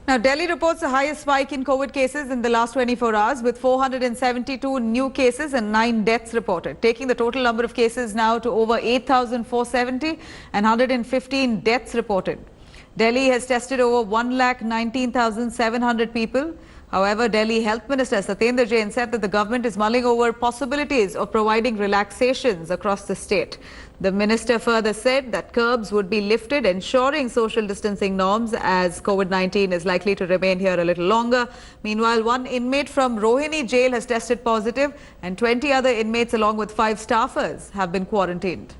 Now, Delhi reports the highest spike in COVID cases in the last 24 hours with 472 new cases and 9 deaths reported, taking the total number of cases now to over 8,470 and 115 deaths reported. Delhi has tested over 1,19,700 people. However, Delhi Health Minister Satyendra Jain said that the government is mulling over possibilities of providing relaxations across the state. The minister further said that curbs would be lifted, ensuring social distancing norms as COVID-19 is likely to remain here a little longer. Meanwhile, one inmate from Rohini jail has tested positive and 20 other inmates along with 5 staffers have been quarantined.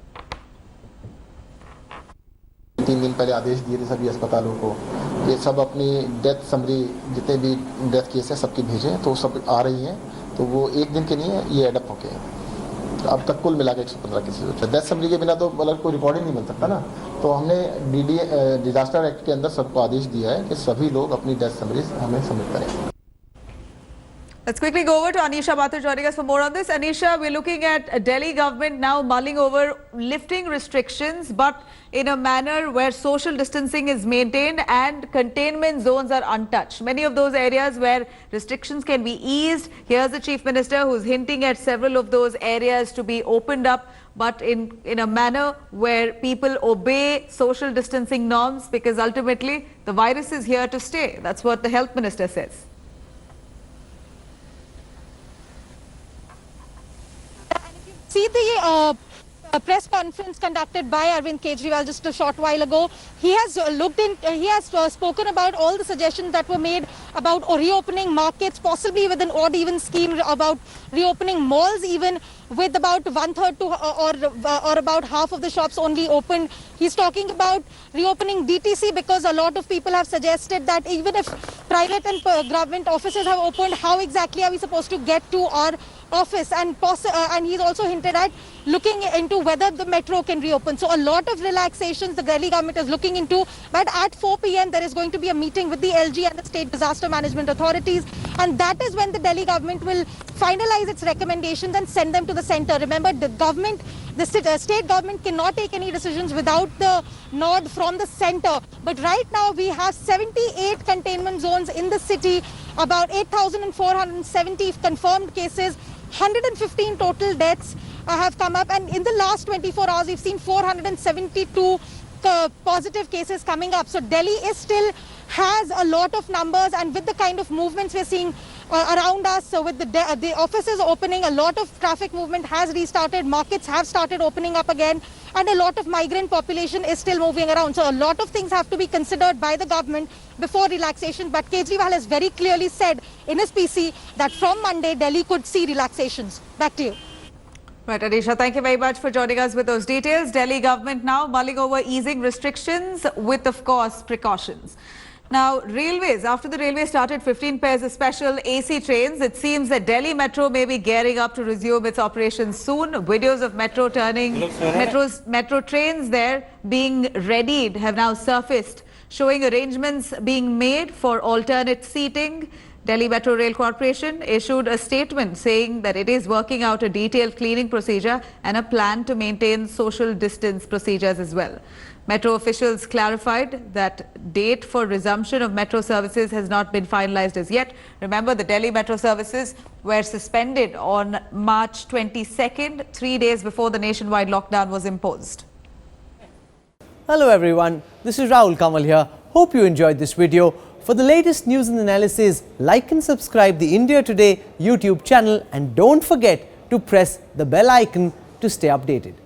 3 दिन पहले आदेश दिए थे सभी अस्पतालों को ये सब अपनी डेथ समरी जितने भी डेथ केस है सबकी भेजें तो सब आ रही हैं तो वो एक दिन के लिए ये एडअप हो गए अब तक कुल मिला के 115 केसेस डेथ समरी के बिना तो मतलब कोई रिकॉर्ड ही नहीं बन सकता ना तो हमने डिजास्टर एक्ट के अंदर सबको आदेश दिया है कि सभी लोग अपनी डेथ समरी हमें सबमिट करें. Let's quickly go over to Anisha Bathur joining us for more on this. Anisha, we're looking at a Delhi government now mulling over lifting restrictions, but in a manner where social distancing is maintained and containment zones are untouched. Many of those areas where restrictions can be eased. Here's the Chief Minister who's hinting at several of those areas to be opened up, but in a manner where people obey social distancing norms because ultimately the virus is here to stay. That's what the Health Minister says. See the press conference conducted by Arvind Kejriwal just a short while ago. He has spoken about all the suggestions that were made about reopening markets, possibly with an odd even scheme about reopening malls, even with about 1/3 to or about half of the shops only open. He's talking about reopening DTC because a lot of people have suggested that even if private and government offices have opened, how exactly are we supposed to get to our office? And he's also hinted at looking into whether the metro can reopen. So a lot of relaxations the Delhi government is looking into. But at 4 p.m. there is going to be a meeting with the LG and the state disaster management authorities. And that is when the Delhi government will finalize its recommendations and send them to the centre. Remember, the state government cannot take any decisions without the nod from the centre. But right now we have 78 containment zones in the city, about 8,470 confirmed cases, 115 total deaths have come up, and in the last 24 hours we've seen 472 positive cases coming up. So Delhi is still has a lot of numbers, and with the kind of movements we're seeing around us, so with the offices opening, a lot of traffic movement has restarted, markets have started opening up again, and a lot of migrant population is still moving around. So a lot of things have to be considered by the government before relaxation. But Kejriwal has very clearly said in his PC that from Monday Delhi could see relaxations. Back to you. Right, Anisha, thank you very much for joining us with those details. Delhi government now mulling over easing restrictions with, of course, precautions. Now, railways, after the railway started 15 pairs of special AC trains, it seems that Delhi Metro may be gearing up to resume its operations soon. Videos of metro trains there being readied have now surfaced, showing arrangements being made for alternate seating. Delhi Metro Rail Corporation issued a statement saying that it is working out a detailed cleaning procedure and a plan to maintain social distance procedures as well. Metro officials clarified that date for resumption of metro services has not been finalized as yet. Remember, the Delhi Metro services were suspended on March 22nd, 3 days before the nationwide lockdown was imposed. Hello everyone, this is Rahul Kamal here. Hope you enjoyed this video. For the latest news and analysis, like and subscribe the India Today YouTube channel, and don't forget to press the bell icon to stay updated.